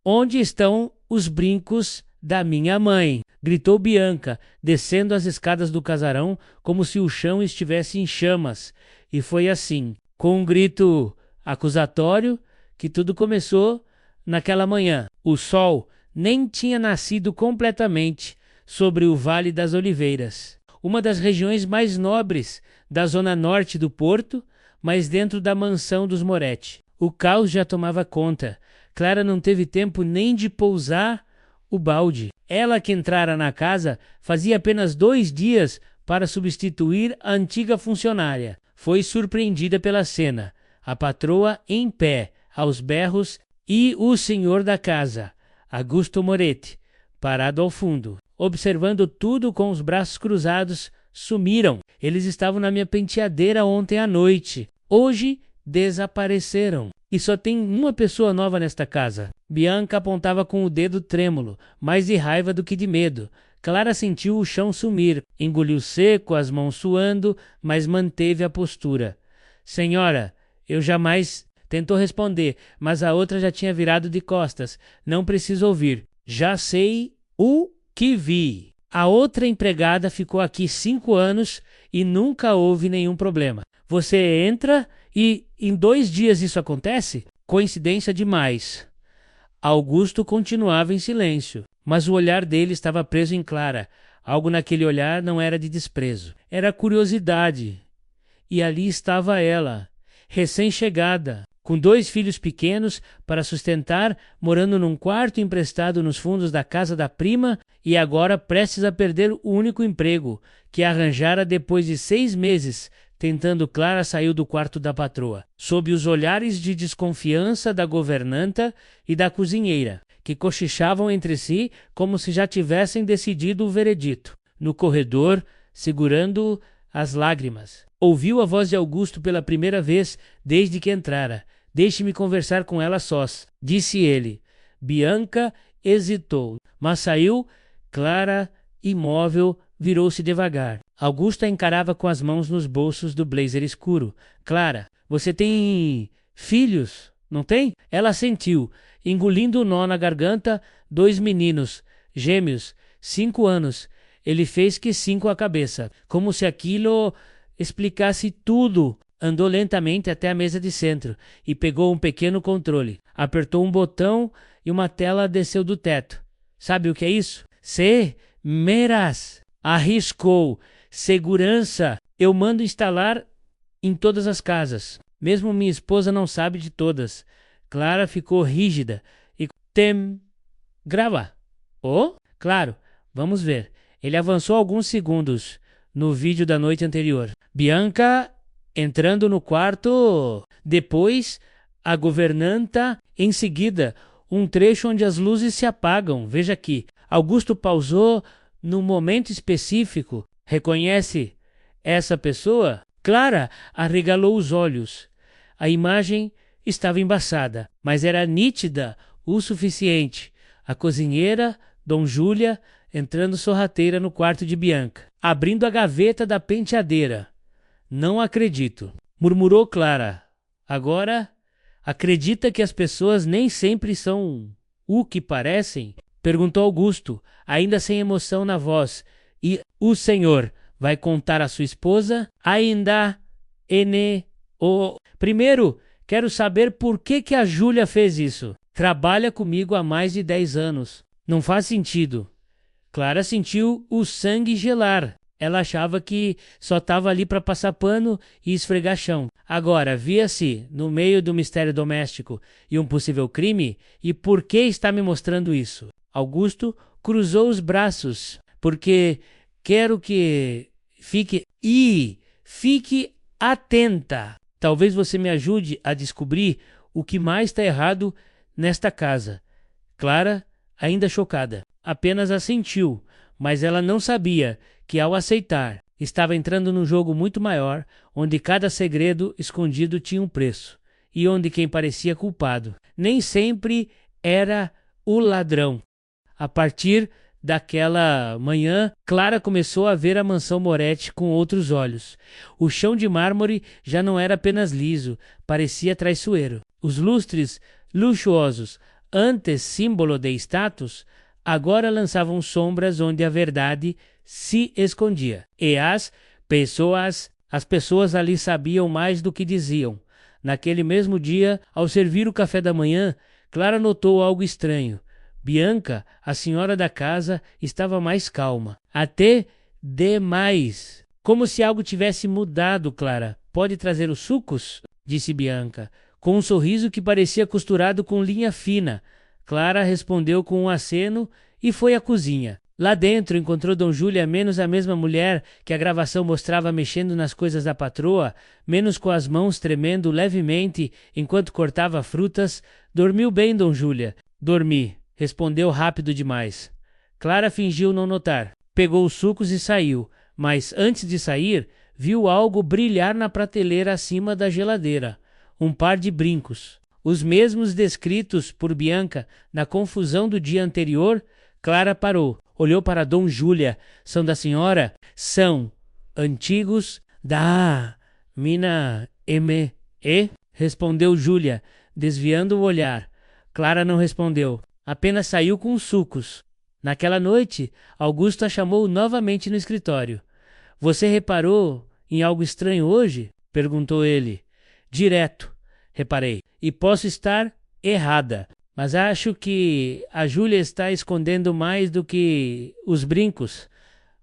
Onde estão os brincos da minha mãe? Gritou Bianca, descendo as escadas do casarão como se o chão estivesse em chamas. E foi assim, com um grito acusatório, que tudo começou naquela manhã. O sol nem tinha nascido completamente sobre o Vale das Oliveiras, uma das regiões mais nobres da zona norte do porto, mas dentro da mansão dos Moretti. O caos já tomava conta. Clara não teve tempo nem de pousar o balde. Ela que entrara na casa fazia apenas 2 dias para substituir a antiga funcionária. Foi surpreendida pela cena. A patroa em pé, aos berros, e o senhor da casa, Augusto Moretti, parado ao fundo, observando tudo com os braços cruzados. Sumiram. Eles estavam na minha penteadeira ontem à noite. Hoje desapareceram. E só tem uma pessoa nova nesta casa. Bianca apontava com o dedo trêmulo, mais de raiva do que de medo. Clara sentiu o chão sumir, engoliu seco, as mãos suando, mas manteve a postura. Senhora, eu jamais... Tentou responder, mas a outra já tinha virado de costas. Não preciso ouvir. Já sei o que vi. A outra empregada ficou aqui 5 anos e nunca houve nenhum problema. Você entra e em 2 dias isso acontece? Coincidência demais. Augusto continuava em silêncio, mas o olhar dele estava preso em Clara. Algo naquele olhar não era de desprezo. Era curiosidade. E ali estava ela, recém-chegada, com 2 filhos pequenos para sustentar, morando num quarto emprestado nos fundos da casa da prima e agora prestes a perder o único emprego que arranjara depois de 6 meses, tentando. Clara saiu do quarto da patroa, sob os olhares de desconfiança da governanta e da cozinheira, que cochichavam entre si como se já tivessem decidido o veredito. No corredor, segurando as lágrimas, ouviu a voz de Augusto pela primeira vez desde que entrara. Deixe-me conversar com ela sós, disse ele. Bianca hesitou, mas saiu. Clara, imóvel, virou-se devagar. Augusto a encarava com as mãos nos bolsos do blazer escuro. Clara, você tem filhos, não tem? Ela assentiu, engolindo o nó na garganta. 2 meninos, gêmeos, 5 anos. Ele fez que 5 a cabeça, como se aquilo explicasse tudo. Andou lentamente até a mesa de centro e pegou um pequeno controle. Apertou um botão e uma tela desceu do teto. Sabe o que é isso? Meras. Arriscou. Segurança. Eu mando instalar em todas as casas. Mesmo minha esposa não sabe de todas. Clara ficou rígida e grava. Oh? Claro. Vamos ver. Ele avançou alguns segundos no vídeo da noite anterior. Bianca entrando no quarto. Depois, a governanta. Em seguida, um trecho onde as luzes se apagam. Veja aqui. Augusto pausou num momento específico. Reconhece essa pessoa? Clara arregalou os olhos. A imagem estava embaçada, mas era nítida o suficiente. A cozinheira, Dom Júlia, entrando sorrateira no quarto de Bianca, abrindo a gaveta da penteadeira. Não acredito, murmurou Clara. Agora, acredita que as pessoas nem sempre são o que parecem? Perguntou Augusto, ainda sem emoção na voz. E o senhor vai contar à sua esposa? Ainda Primeiro, quero saber por que a Júlia fez isso. Trabalha comigo há mais de 10 anos. Não faz sentido. Clara sentiu o sangue gelar. Ela achava que só estava ali para passar pano e esfregar chão. Agora, via-se no meio do mistério doméstico e um possível crime. E por que está me mostrando isso? Augusto cruzou os braços. Porque quero que fique atenta. Talvez você me ajude a descobrir o que mais está errado nesta casa. Clara, ainda chocada, apenas assentiu, mas ela não sabia que, ao aceitar, estava entrando num jogo muito maior, onde cada segredo escondido tinha um preço, e onde quem parecia culpado nem sempre era o ladrão. A partir daquela manhã, Clara começou a ver a mansão Moretti com outros olhos. O chão de mármore já não era apenas liso, parecia traiçoeiro. Os lustres luxuosos, antes símbolo de status, agora lançavam sombras onde a verdade se escondia. E as pessoas ali sabiam mais do que diziam. Naquele mesmo dia, ao servir o café da manhã, Clara notou algo estranho. Bianca, a senhora da casa, estava mais calma. Até demais. Como se algo tivesse mudado, Clara. Pode trazer os sucos? Disse Bianca, com um sorriso que parecia costurado com linha fina. Clara respondeu com um aceno e foi à cozinha. Lá dentro encontrou Dom Júlia menos a mesma mulher que a gravação mostrava mexendo nas coisas da patroa, menos com as mãos tremendo levemente enquanto cortava frutas. Dormiu bem, Dom Júlia? Dormi, respondeu rápido demais. Clara fingiu não notar. Pegou os sucos e saiu, mas antes de sair, viu algo brilhar na prateleira acima da geladeira. Um par de brincos. Os mesmos descritos por Bianca na confusão do dia anterior. Clara parou. Olhou para Dom Júlia. São da senhora? São. Antigos? Da mina M.E.? Respondeu Júlia, desviando o olhar. Clara não respondeu. Apenas saiu com os sucos. Naquela noite, Augusto a chamou novamente no escritório. Você reparou em algo estranho hoje? Perguntou ele. Direto, reparei. E posso estar errada. Mas acho que a Júlia está escondendo mais do que os brincos.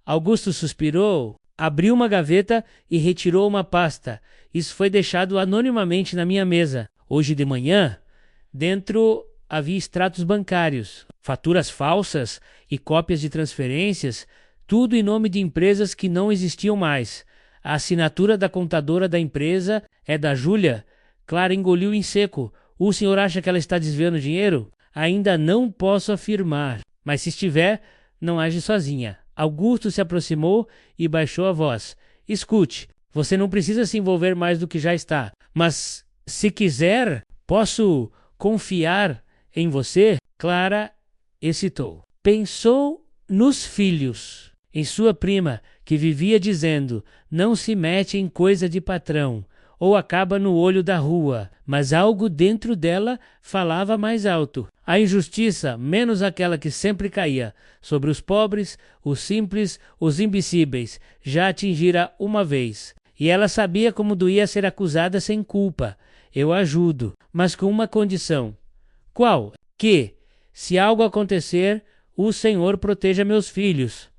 Augusto suspirou, abriu uma gaveta e retirou uma pasta. Isso foi deixado anonimamente na minha mesa. Hoje de manhã, dentro havia extratos bancários, faturas falsas e cópias de transferências, tudo em nome de empresas que não existiam mais. A assinatura da contadora da empresa é da Júlia. Clara engoliu em seco. O senhor acha que ela está desviando dinheiro? Ainda não posso afirmar, mas se estiver, não age sozinha. Augusto se aproximou e baixou a voz. Escute, você não precisa se envolver mais do que já está, mas se quiser, posso confiar em você? Clara hesitou. Pensou nos filhos, em sua prima, que vivia dizendo, não se mete em coisa de patrão, ou acaba no olho da rua, mas algo dentro dela falava mais alto. A injustiça, menos aquela que sempre caía sobre os pobres, os simples, os imbecíveis, já atingira uma vez. E ela sabia como doía ser acusada sem culpa. Eu ajudo, mas com uma condição. Qual? Que, se algo acontecer, o Senhor proteja meus filhos.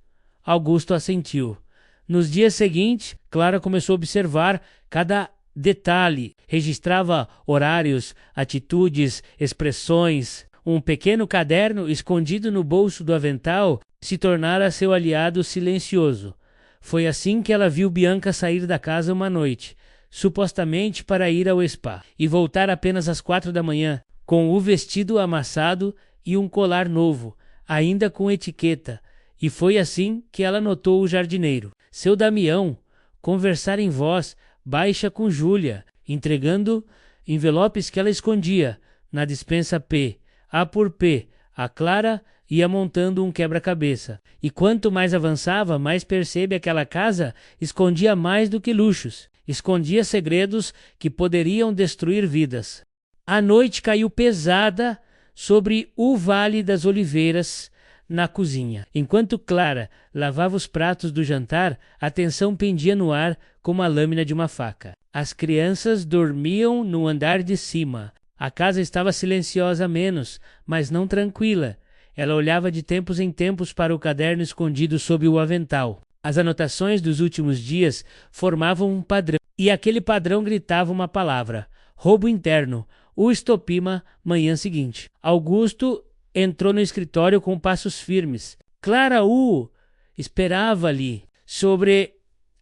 Augusto assentiu. Nos dias seguintes, Clara começou a observar cada detalhe, registrava horários, atitudes, expressões. Um pequeno caderno escondido no bolso do avental se tornara seu aliado silencioso. Foi assim que ela viu Bianca sair da casa uma noite, supostamente para ir ao spa, e voltar apenas às 4 da manhã, com o vestido amassado e um colar novo, ainda com etiqueta. E foi assim que ela notou o jardineiro, seu Damião, conversar em voz baixa com Júlia, entregando envelopes que ela escondia na despensa P. A por P, a Clara ia montando um quebra-cabeça. E quanto mais avançava, mais percebe aquela casa escondia mais do que luxos. Escondia segredos que poderiam destruir vidas. A noite caiu pesada sobre o Vale das Oliveiras na cozinha. Enquanto Clara lavava os pratos do jantar, a tensão pendia no ar como a lâmina de uma faca. As crianças dormiam no andar de cima. A casa estava silenciosa menos, mas não tranquila. Ela olhava de tempos em tempos para o caderno escondido sob o avental. As anotações dos últimos dias formavam um padrão, e aquele padrão gritava uma palavra: roubo interno. O estopima, manhã seguinte. Augusto entrou no escritório com passos firmes. Clara o esperava ali. Sobre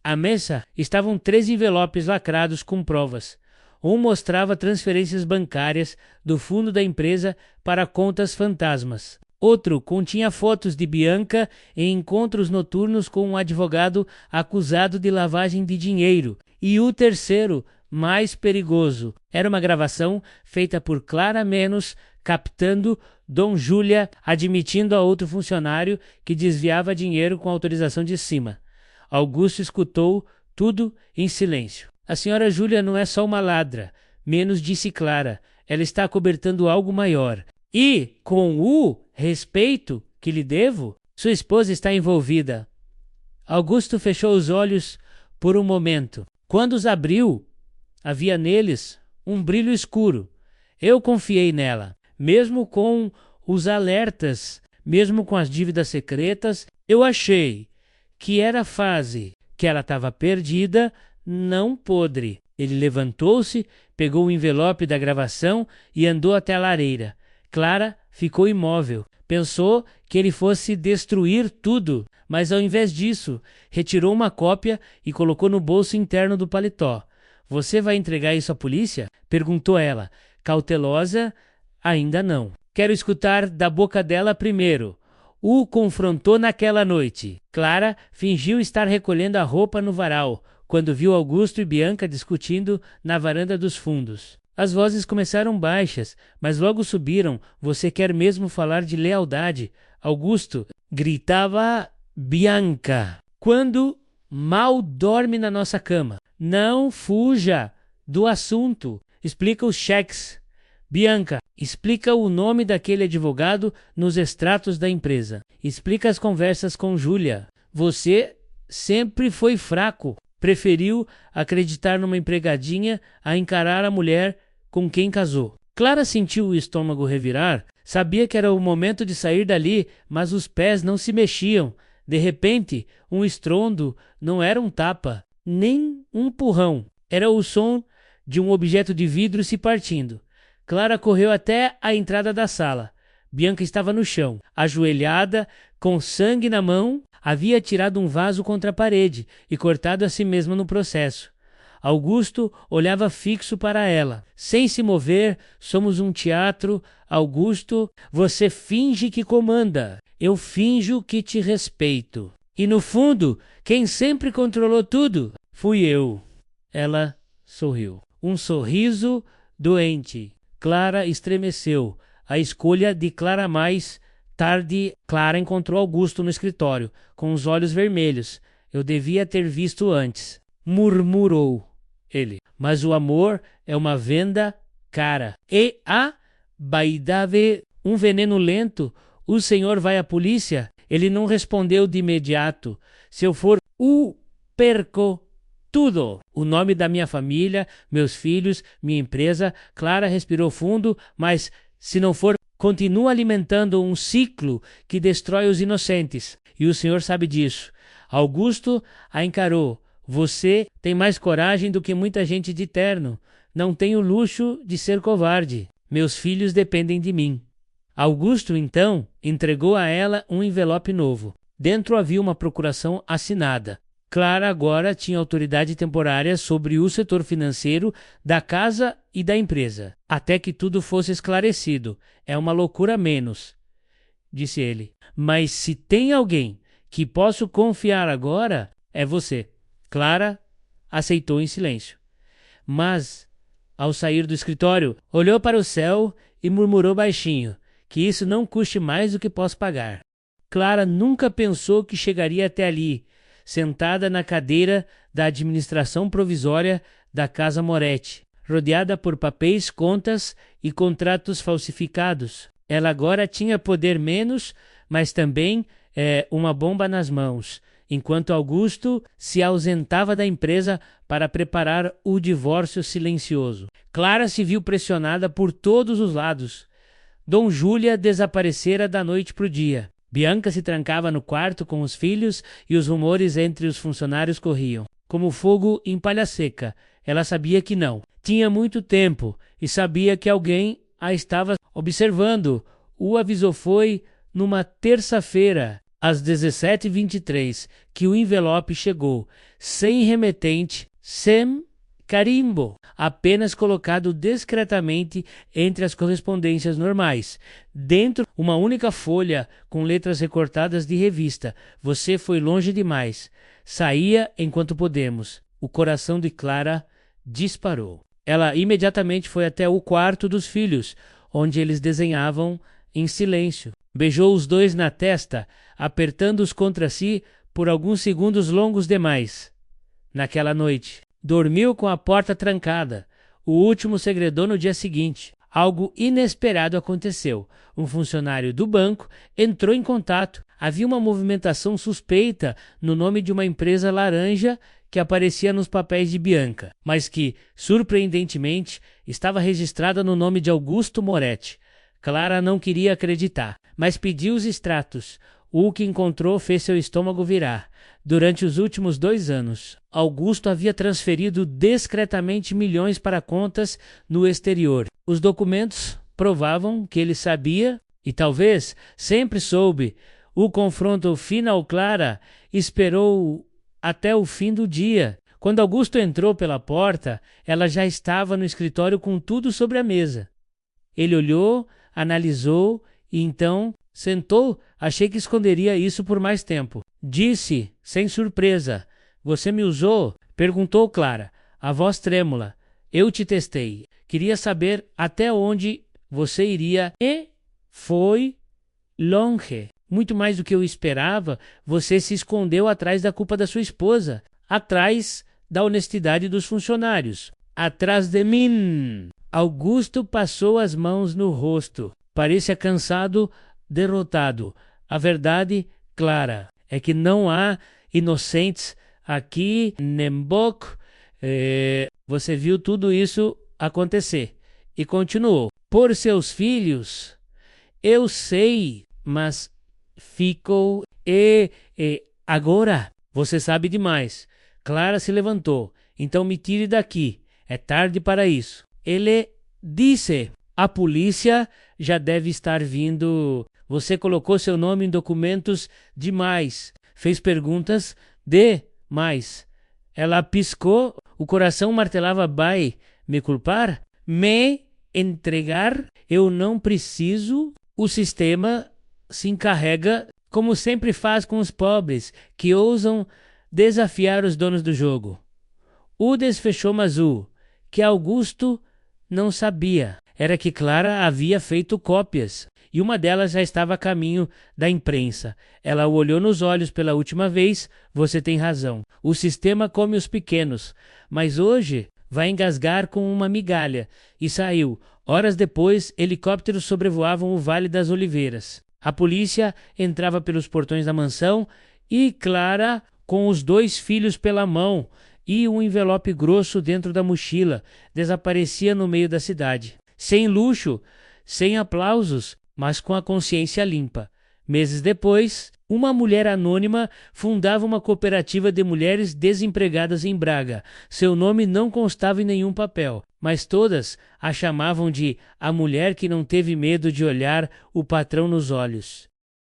a mesa estavam 3 envelopes lacrados com provas. Um mostrava transferências bancárias do fundo da empresa para contas fantasmas. Outro continha fotos de Bianca em encontros noturnos com um advogado acusado de lavagem de dinheiro. E o terceiro, mais perigoso, era uma gravação feita por Clara Menos, captando Dom Júlia admitindo a outro funcionário que desviava dinheiro com autorização de cima. Augusto escutou tudo em silêncio. A senhora Júlia não é só uma ladra, Menos disse Clara. Ela está acobertando algo maior. E, com o respeito que lhe devo, sua esposa está envolvida. Augusto fechou os olhos por um momento. Quando os abriu, havia neles um brilho escuro. Eu confiei nela. Mesmo com os alertas, mesmo com as dívidas secretas, eu achei que era a fase que ela estava perdida, não podre. Ele levantou-se, pegou o envelope da gravação e andou até a lareira. Clara ficou imóvel. Pensou que ele fosse destruir tudo, mas ao invés disso, retirou uma cópia e colocou no bolso interno do paletó. Você vai entregar isso à polícia? Perguntou ela. Cautelosa, ainda não. Quero escutar da boca dela primeiro. O confrontou naquela noite. Clara fingiu estar recolhendo a roupa no varal, quando viu Augusto e Bianca discutindo na varanda dos fundos. As vozes começaram baixas, mas logo subiram. Você quer mesmo falar de lealdade? Augusto, gritava Bianca. Quando mal dorme na nossa cama. Não fuja do assunto. Explica os cheques. Bianca, explica o nome daquele advogado nos extratos da empresa. Explica as conversas com Júlia. Você sempre foi fraco. Preferiu acreditar numa empregadinha a encarar a mulher com quem casou. Clara sentiu o estômago revirar. Sabia que era o momento de sair dali, mas os pés não se mexiam. De repente, um estrondo não era um tapa, nem um empurrão. Era o som de um objeto de vidro se partindo. Clara correu até a entrada da sala. Bianca estava no chão, ajoelhada, com sangue na mão. Havia tirado um vaso contra a parede e cortado a si mesma no processo. Augusto olhava fixo para ela. Sem se mover, somos um teatro. Augusto, você finge que comanda. Eu finjo que te respeito. E no fundo, quem sempre controlou tudo fui eu. Ela sorriu. Um sorriso doente. Clara estremeceu. A escolha de Clara mais tarde, Clara encontrou Augusto no escritório, com os olhos vermelhos. Eu devia ter visto antes, murmurou ele. Mas o amor é uma venda cara. E a vaidade, um veneno lento. O senhor vai à polícia? Ele não respondeu de imediato. Se eu for, perco tudo. O nome da minha família, meus filhos, minha empresa. Clara respirou fundo, mas se não for, continua alimentando um ciclo que destrói os inocentes. E o senhor sabe disso. Augusto a encarou. Você tem mais coragem do que muita gente de terno. Não tenho o luxo de ser covarde. Meus filhos dependem de mim. Augusto, então, entregou a ela um envelope novo. Dentro havia uma procuração assinada. Clara agora tinha autoridade temporária sobre o setor financeiro da casa e da empresa, até que tudo fosse esclarecido. É uma loucura menos, disse ele. Mas se tem alguém que posso confiar agora, é você. Clara aceitou em silêncio. Mas, ao sair do escritório, olhou para o céu e murmurou baixinho, que isso não custe mais do que posso pagar. Clara nunca pensou que chegaria até ali, sentada na cadeira da administração provisória da Casa Moretti, rodeada por papéis, contas e contratos falsificados. Ela agora tinha poder menos, mas também uma bomba nas mãos, enquanto Augusto se ausentava da empresa para preparar o divórcio silencioso. Clara se viu pressionada por todos os lados. Dom Júlia desaparecera da noite para o dia. Bianca se trancava no quarto com os filhos e os rumores entre os funcionários corriam. Como fogo em palha seca, ela sabia que não. Tinha muito tempo e sabia que alguém a estava observando. O avisou foi numa terça-feira, às 17h23, que o envelope chegou, sem remetente, sem carimbo, apenas colocado discretamente entre as correspondências normais. Dentro, uma única folha com letras recortadas de revista. Você foi longe demais. Saía enquanto podemos. O coração de Clara disparou. Ela imediatamente foi até o quarto dos filhos, onde eles desenhavam em silêncio. Beijou os dois na testa, apertando-os contra si por alguns segundos longos demais. Naquela noite, dormiu com a porta trancada. O último segredou no dia seguinte. algo inesperado aconteceu. Um funcionário do banco entrou em contato. Havia uma movimentação suspeita no nome de uma empresa laranja que aparecia nos papéis de Bianca, mas que, surpreendentemente, estava registrada no nome de Augusto Moretti. Clara não queria acreditar, mas pediu os extratos. O que encontrou fez seu estômago virar. Durante os últimos 2 anos, Augusto havia transferido discretamente milhões para contas no exterior. Os documentos provavam que ele sabia, e talvez sempre soube. O confronto final. Clara esperou até o fim do dia. Quando Augusto entrou pela porta, ela já estava no escritório com tudo sobre a mesa. Ele olhou, analisou e então sentou. Achei que esconderia isso por mais tempo. Disse, sem surpresa. Você me usou? Perguntou Clara, a voz trêmula. Eu te testei. Queria saber até onde você iria e foi longe. Muito mais do que eu esperava, você se escondeu atrás da culpa da sua esposa, atrás da honestidade dos funcionários, atrás de mim. Augusto passou as mãos no rosto. Parecia cansado, derrotado. A verdade, Clara, é que não há inocentes aqui, Nembok. Você viu tudo isso acontecer. E continuou. Por seus filhos, eu sei, mas ficou. Agora, você sabe demais. Clara se levantou. Então me tire daqui. É tarde para isso. Ele disse. A polícia já deve estar vindo. Você colocou seu nome em documentos demais. Fez perguntas demais. Ela piscou. O coração martelava. Vai me culpar? Me entregar? Eu não preciso. O sistema se encarrega, como sempre faz com os pobres, que ousam desafiar os donos do jogo. O desfechou Mazu, que Augusto não sabia, era que Clara havia feito cópias, e uma delas já estava a caminho da imprensa. Ela o olhou nos olhos pela última vez. Você tem razão. O sistema come os pequenos, mas hoje vai engasgar com uma migalha. E saiu. Horas depois, helicópteros sobrevoavam o Vale das Oliveiras. A polícia entrava pelos portões da mansão e Clara, com os 2 filhos pela mão e um envelope grosso dentro da mochila, desaparecia no meio da cidade. Sem luxo, sem aplausos, mas com a consciência limpa. Meses depois, uma mulher anônima fundava uma cooperativa de mulheres desempregadas em Braga. Seu nome não constava em nenhum papel, mas todas a chamavam de a mulher que não teve medo de olhar o patrão nos olhos.